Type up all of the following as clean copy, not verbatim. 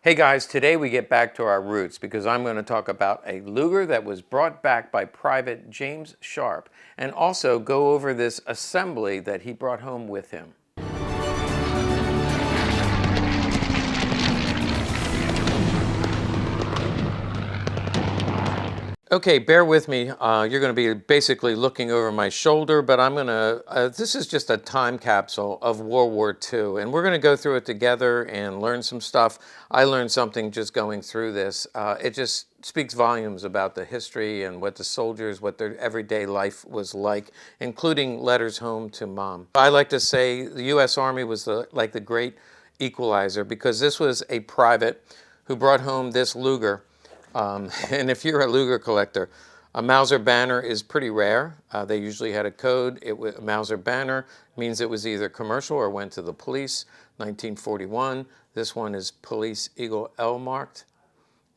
Hey guys, today we get back to our roots because I'm going to talk about a Luger that was brought back by Private James Sharpe and also go over this assembly that he brought home with him. Okay, bear with me. You're going to be basically looking over my shoulder, but I'm going to, this is just a time capsule of World War II, and we're going to go through it together and learn some stuff. I learned something just going through this. It just speaks volumes about the history and what the soldiers, what their everyday life was like, including letters home to mom. I like to say the U.S. Army was like the great equalizer because this was a private who brought home this Luger. And if you're a Luger collector, a Mauser banner is pretty rare. They usually had a code. A Mauser banner means it was either commercial or went to the police. 1941. This one is Police Eagle L marked.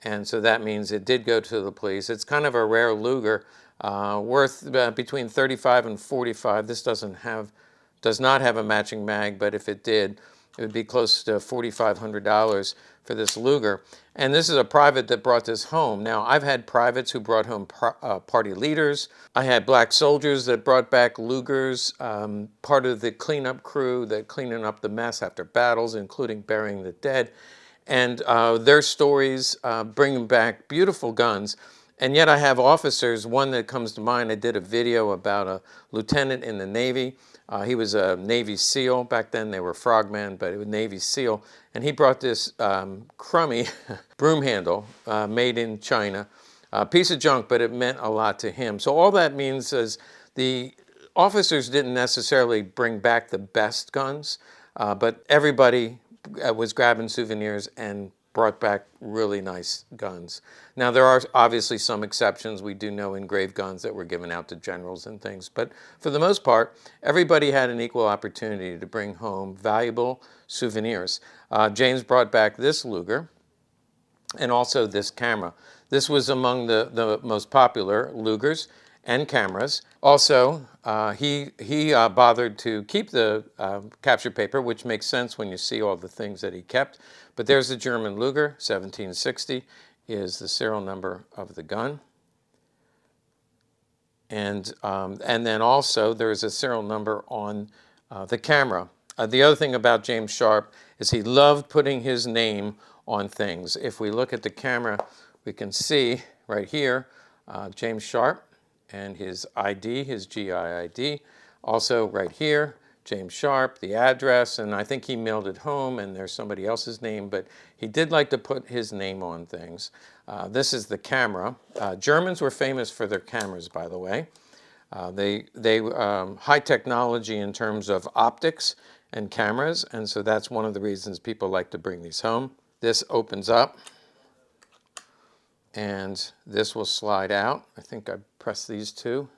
And so that means it did go to the police. It's kind of a rare Luger, worth between 35 and 45. This does not have a matching mag, but if it did, it would be close to $4,500 for this Luger. And this is a private that brought this home. Now, I've had privates who brought home party leaders. I had black soldiers that brought back Lugers, part of the cleanup crew that cleaning up the mess after battles, including burying the dead. And their stories bringing back beautiful guns. And yet I have officers, one that comes to mind, I did a video about a lieutenant in the Navy. He was a Navy SEAL. Back then they were frogmen, but it was Navy SEAL. And he brought this crummy broom handle made in China. A piece of junk, but it meant a lot to him. So all that means is the officers didn't necessarily bring back the best guns, but everybody was grabbing souvenirs and brought back really nice guns. Now, there are obviously some exceptions. We do know engraved guns that were given out to generals and things. But for the most part, everybody had an equal opportunity to bring home valuable souvenirs. James brought back this Luger and also this camera. This was among the most popular Lugers and cameras. Also, he bothered to keep the capture paper, which makes sense when you see all the things that he kept. But there's the German Luger, 1760 is the serial number of the gun. And then also there's a serial number on the camera. The other thing about James Sharpe is he loved putting his name on things. If we look at the camera, we can see right here, James Sharpe and his ID, his GI ID. Also right here, James Sharpe, the address, and I think he mailed it home and there's somebody else's name, but he did like to put his name on things. This is the camera. Germans were famous for their cameras, by the way. They high technology in terms of optics and cameras, and so that's one of the reasons people like to bring these home. This opens up, and this will slide out. I think I pressed these two.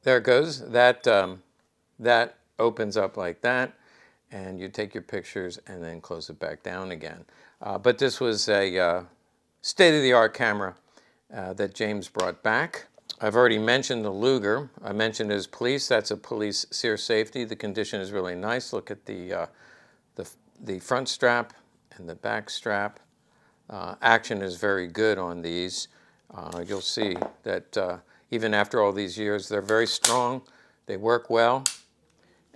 There it goes. That opens up like that, and you take your pictures and then close it back down again. But this was a state-of-the-art camera that James brought back. I've already mentioned the Luger. I mentioned his police. That's a police sear safety. The condition is really nice. Look at the front strap and the back strap. Action is very good on these. You'll see that even after all these years, they're very strong. They work well.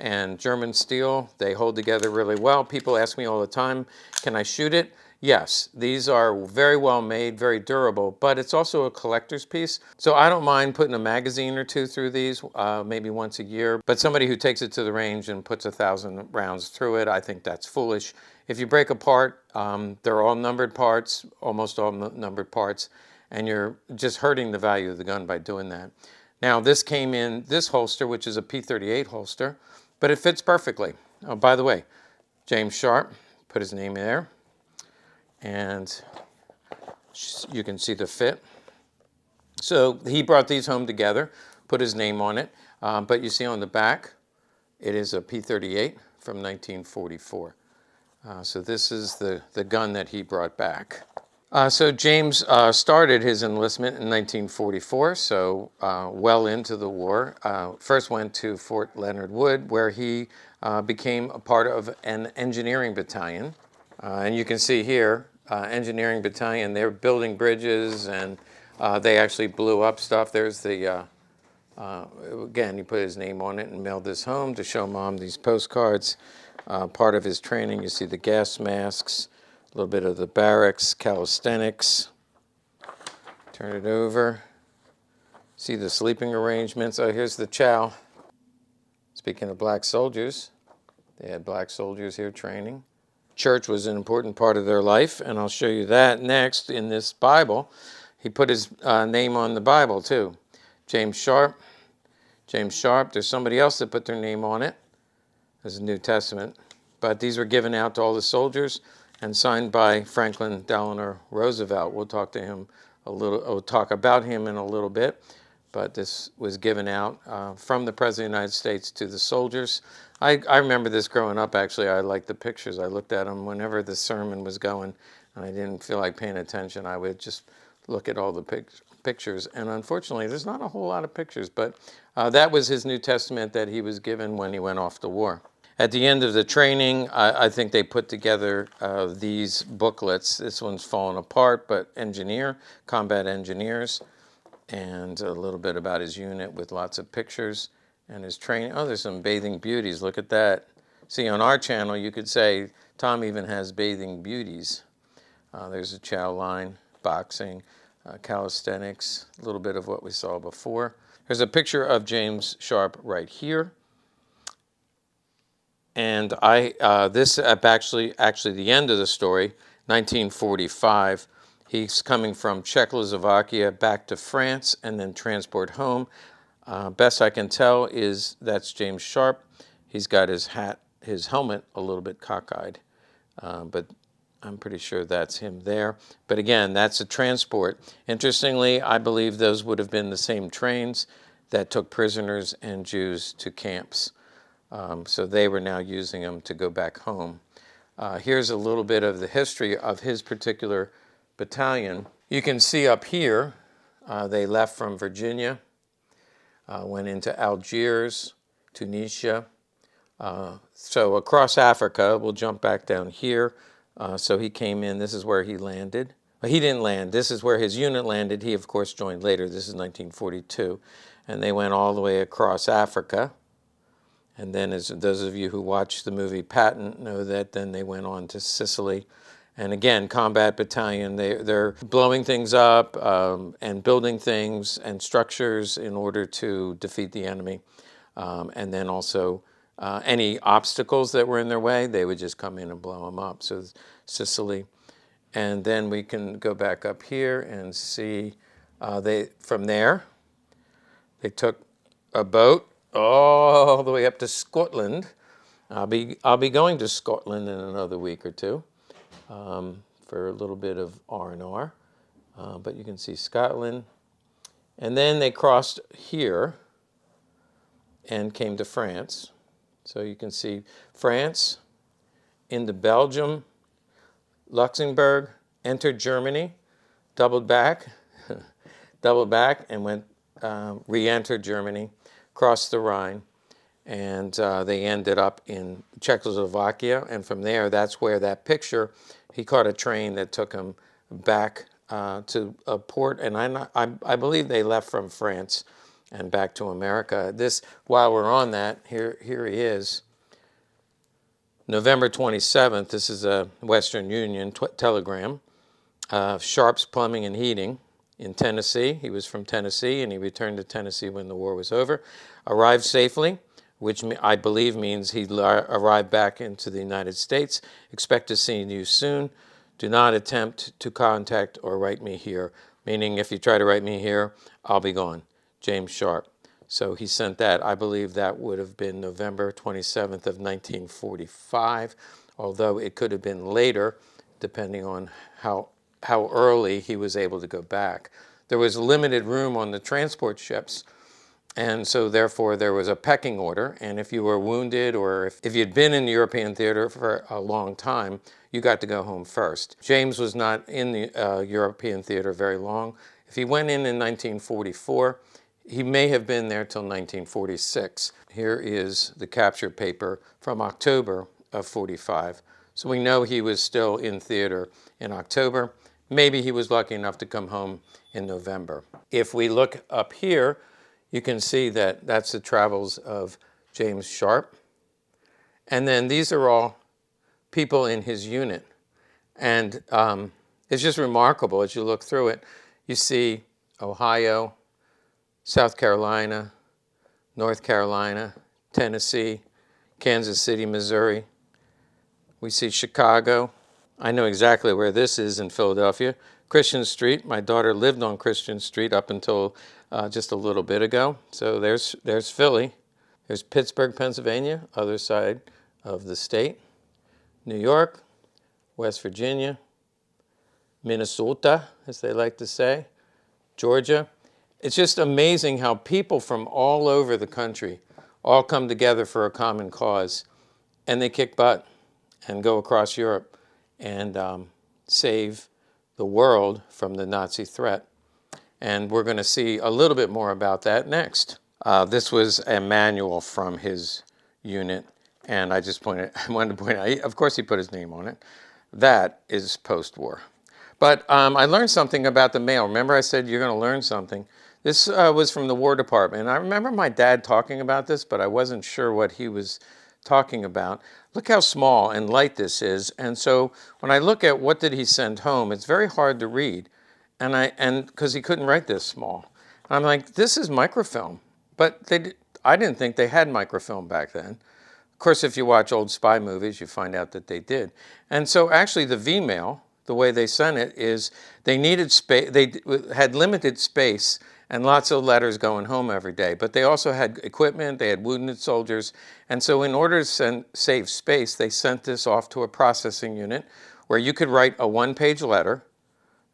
And German steel, they hold together really well. People ask me all the time, can I shoot it? Yes, these are very well made, very durable, but it's also a collector's piece. So I don't mind putting a magazine or two through these, maybe once a year. But somebody who takes it to the range and puts 1,000 rounds through it, I think that's foolish. If you break a part, they're all numbered parts, almost all numbered parts, and you're just hurting the value of the gun by doing that. Now, this came in this holster, which is a P38 holster, but it fits perfectly. Oh, by the way, James Sharpe, put his name there, and you can see the fit. So he brought these home together, put his name on it, but you see on the back, it is a P38 from 1944. So this is the gun that he brought back. So James started his enlistment in 1944, so well into the war. First went to Fort Leonard Wood, where he became a part of an engineering battalion. And you can see here, engineering battalion. They're building bridges, and they actually blew up stuff. There's the, again, he put his name on it and mailed this home to show Mom these postcards. Part of his training, you see the gas masks, a little bit of the barracks, calisthenics. Turn it over. See the sleeping arrangements. Oh, here's the chow. Speaking of black soldiers, they had black soldiers here training. Church was an important part of their life, and I'll show you that next in this Bible. He put his name on the Bible, too. James Sharpe. James Sharpe. There's somebody else that put their name on it. There's a New Testament. But these were given out to all the soldiers and signed by Franklin Delano Roosevelt. We'll talk to him we'll talk about him in a little bit. But this was given out from the President of the United States to the soldiers. I remember this growing up, actually. I liked the pictures. I looked at them whenever the sermon was going, and I didn't feel like paying attention. I would just look at all the pictures. And unfortunately, there's not a whole lot of pictures, but that was his New Testament that he was given when he went off to war. At the end of the training, I think they put together these booklets. This one's fallen apart, but combat engineers, and a little bit about his unit with lots of pictures and his training. Oh, there's some bathing beauties. Look at that. See, on our channel, you could say Tom even has bathing beauties. There's a chow line, boxing, calisthenics, a little bit of what we saw before. There's a picture of James Sharpe right here. And this actually the end of the story, 1945. He's coming from Czechoslovakia back to France and then transport home. Best I can tell is that's James Sharpe. He's got his helmet a little bit cockeyed, but I'm pretty sure that's him there. But again, that's a transport. Interestingly, I believe those would have been the same trains that took prisoners and Jews to camps. So they were now using them to go back home. Here's a little bit of the history of his particular battalion. You can see up here, they left from Virginia, went into Algiers, Tunisia. So across Africa, we'll jump back down here. So he came in, this is where he landed. Well, he didn't land, this is where his unit landed. He, of course, joined later. This is 1942. And they went all the way across Africa. And then, as those of you who watched the movie Patton know that, then they went on to Sicily. And again, combat battalion, they're blowing things up and building things and structures in order to defeat the enemy. And then also any obstacles that were in their way, they would just come in and blow them up. So Sicily. And then we can go back up here and see from there, they took a boat all the way up to Scotland. I'll be going to Scotland in another week or two for a little bit of R&R. But you can see Scotland. And then they crossed here and came to France. So you can see France, into Belgium, Luxembourg, entered Germany, doubled back, and went re-entered Germany, crossed the Rhine, and they ended up in Czechoslovakia. And from there, that's where that picture, he caught a train that took him back to a port. And I believe they left from France and back to America. While we're on that, here he is. November 27th, this is a Western Union telegram. Sharpe's Plumbing and Heating in Tennessee. He was from Tennessee, and he returned to Tennessee when the war was over. Arrived safely, which I believe means he arrived back into the United States. Expect to see you soon. Do not attempt to contact or write me here, meaning if you try to write me here, I'll be gone. James Sharpe. So he sent that. I believe that would have been November 27th of 1945, although it could have been later, depending on how early he was able to go back. There was limited room on the transport ships, and so therefore there was a pecking order, and if you were wounded or if you'd been in the European theater for a long time, you got to go home first. James was not in the European theater very long. If he went in 1944, he may have been there till 1946. Here is the capture paper from October of 45. So we know he was still in theater in October. Maybe he was lucky enough to come home in November. If we look up here, you can see that that's the travels of James Sharpe. And then these are all people in his unit. And it's just remarkable as you look through it. You see Ohio, South Carolina, North Carolina, Tennessee, Kansas City, Missouri. We see Chicago. I know exactly where this is in Philadelphia. Christian Street. My daughter lived on Christian Street up until just a little bit ago. So there's Philly. There's Pittsburgh, Pennsylvania, other side of the state. New York, West Virginia, Minnesota, as they like to say, Georgia. It's just amazing how people from all over the country all come together for a common cause, and they kick butt and go across Europe and save the world from the Nazi threat. And we're going to see a little bit more about that next. This was a manual from his unit, and I wanted to point out, of course he put his name on it. That is post-war. But I learned something about the mail. Remember I said you're going to learn something. This was from the War Department. And I remember my dad talking about this, but I wasn't sure what he was talking about. Look how small and light this is. And so when I look at what did he send home, it's very hard to read. And because he couldn't write this small. And I'm like, this is microfilm. But I didn't think they had microfilm back then. Of course, if you watch old spy movies, you find out that they did. And so actually the V-mail, the way they sent it is they needed space. They had limited space and lots of letters going home every day. But they also had equipment. They had wounded soldiers. And so in order to save space, they sent this off to a processing unit where you could write a one-page letter.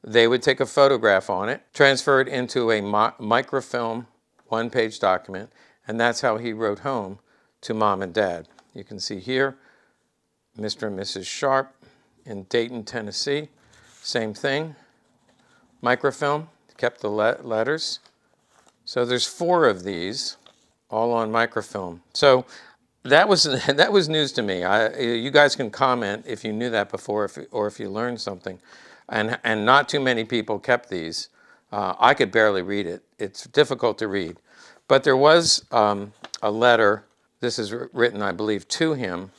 They would take a photograph on it, transfer it into a microfilm one-page document, and that's how he wrote home to Mom and Dad. You can see here, Mr. and Mrs. Sharpe in Dayton, Tennessee. Same thing, microfilm, kept the letters. So there's 4 of these, all on microfilm. So that was news to me. You guys can comment if you knew that before, or if you learned something. And not too many people kept these. I could barely read it. It's difficult to read. But there was a letter, this is written, I believe, to him.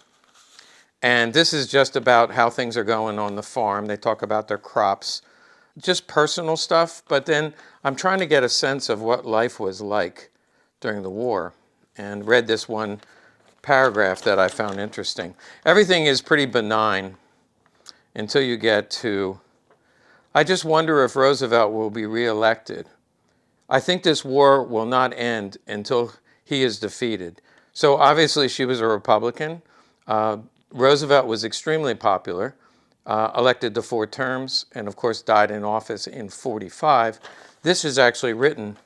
And this is just about how things are going on the farm. They talk about their crops, just personal stuff. But then I'm trying to get a sense of what life was like during the war, and read this one paragraph that I found interesting. Everything is pretty benign until you get to, I just wonder if Roosevelt will be reelected. I think this war will not end until he is defeated. So obviously she was a Republican. Roosevelt was extremely popular, elected to 4 terms, and of course died in office in 45. This is actually written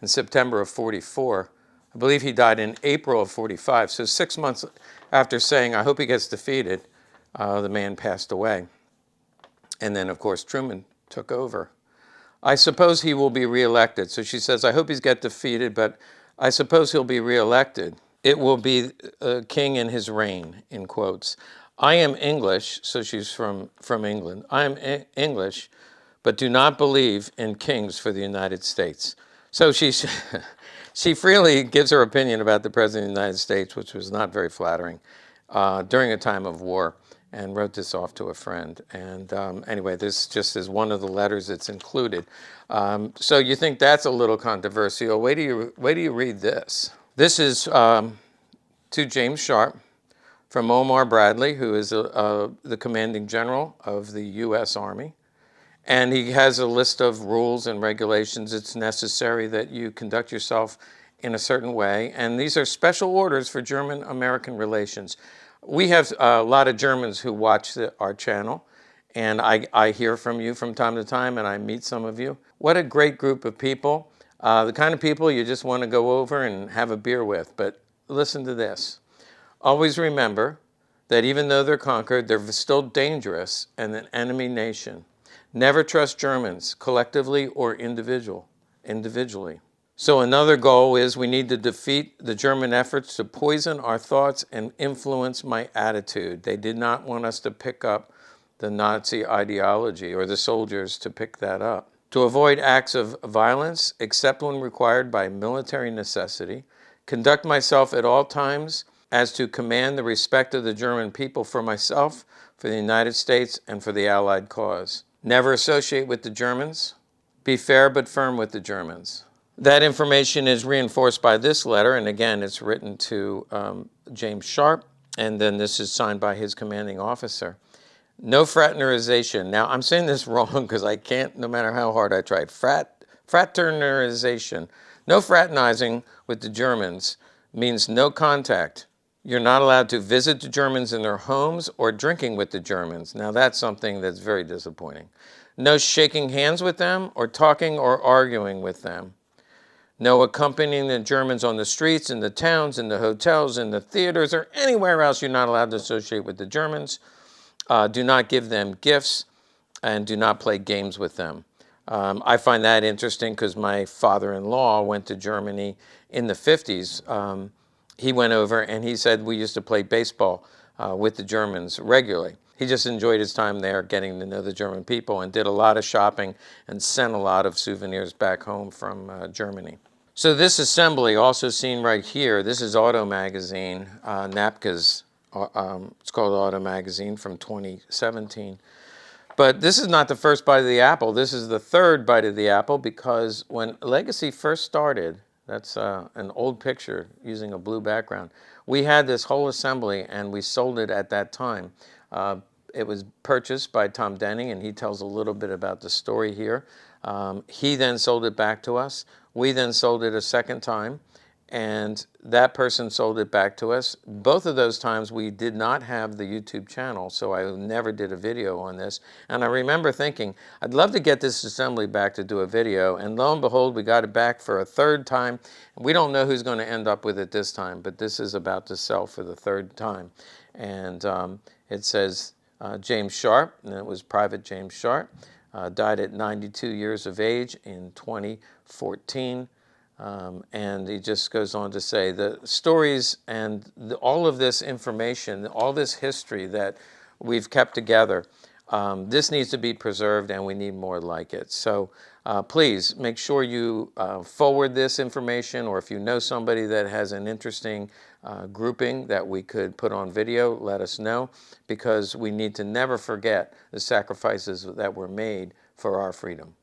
in September of 44. I believe he died in April of 45. So 6 months after saying, I hope he gets defeated, the man passed away. And then, of course, Truman took over. I suppose he will be reelected. So she says, I hope he's get defeated, but I suppose he'll be reelected. It will be a king in his reign, in quotes. I am English, so she's from England. I am English, but do not believe in kings for the United States. So she freely gives her opinion about the President of the United States, which was not very flattering, during a time of war, and wrote this off to a friend. And anyway, this just is one of the letters that's included. So you think that's a little controversial. Wait till you read this. This is to James Sharpe from Omar Bradley, who is the commanding general of the U.S. Army. And he has a list of rules and regulations. It's necessary that you conduct yourself in a certain way. And these are special orders for German-American relations. We have a lot of Germans who watch our channel, and I hear from you from time to time, and I meet some of you. What a great group of people. The kind of people you just want to go over and have a beer with. But listen to this. Always remember that even though they're conquered, they're still dangerous and an enemy nation. Never trust Germans, collectively or individually. So another goal is we need to defeat the German efforts to poison our thoughts and influence my attitude. They did not want us to pick up the Nazi ideology, or the soldiers to pick that up. To avoid acts of violence, except when required by military necessity. Conduct myself at all times as to command the respect of the German people for myself, for the United States, and for the Allied cause. Never associate with the Germans. Be fair but firm with the Germans. That information is reinforced by this letter, and again, it's written to James Sharpe, and then this is signed by his commanding officer. No fraternization. Now, I'm saying this wrong because I can't, no matter how hard I try. Fraternization. No fraternizing with the Germans means no contact. You're not allowed to visit the Germans in their homes or drinking with the Germans. Now, that's something that's very disappointing. No shaking hands with them or talking or arguing with them. No accompanying the Germans on the streets, in the towns, in the hotels, in the theaters, or anywhere else you're not allowed to associate with the Germans. Do not give them gifts, and do not play games with them. I find that interesting because my father-in-law went to Germany in the 50s. He went over and he said we used to play baseball with the Germans regularly. He just enjoyed his time there, getting to know the German people, and did a lot of shopping and sent a lot of souvenirs back home from Germany. So this assembly, also seen right here, this is Auto Magazine, NAPCA's, it's called Auto Magazine from 2017. But this is not the first bite of the apple. This is the third bite of the apple, because when Legacy first started, that's an old picture using a blue background, we had this whole assembly and we sold it at that time. It was purchased by Tom Denning, and he tells a little bit about the story here. He then sold it back to us. We then sold it a second time, and that person sold it back to us. Both of those times we did not have the YouTube channel, so I never did a video on this. And I remember thinking, I'd love to get this assembly back to do a video, and lo and behold, we got it back for a third time. We don't know who's going to end up with it this time, but this is about to sell for the third time. And it says James Sharpe, and it was Private James Sharpe. Died at 92 years of age in 2014. And he just goes on to say the stories and all of this information, all this history that we've kept together, this needs to be preserved, and we need more like it. So please make sure you forward this information, or if you know somebody that has an interesting grouping that we could put on video, let us know, because we need to never forget the sacrifices that were made for our freedom.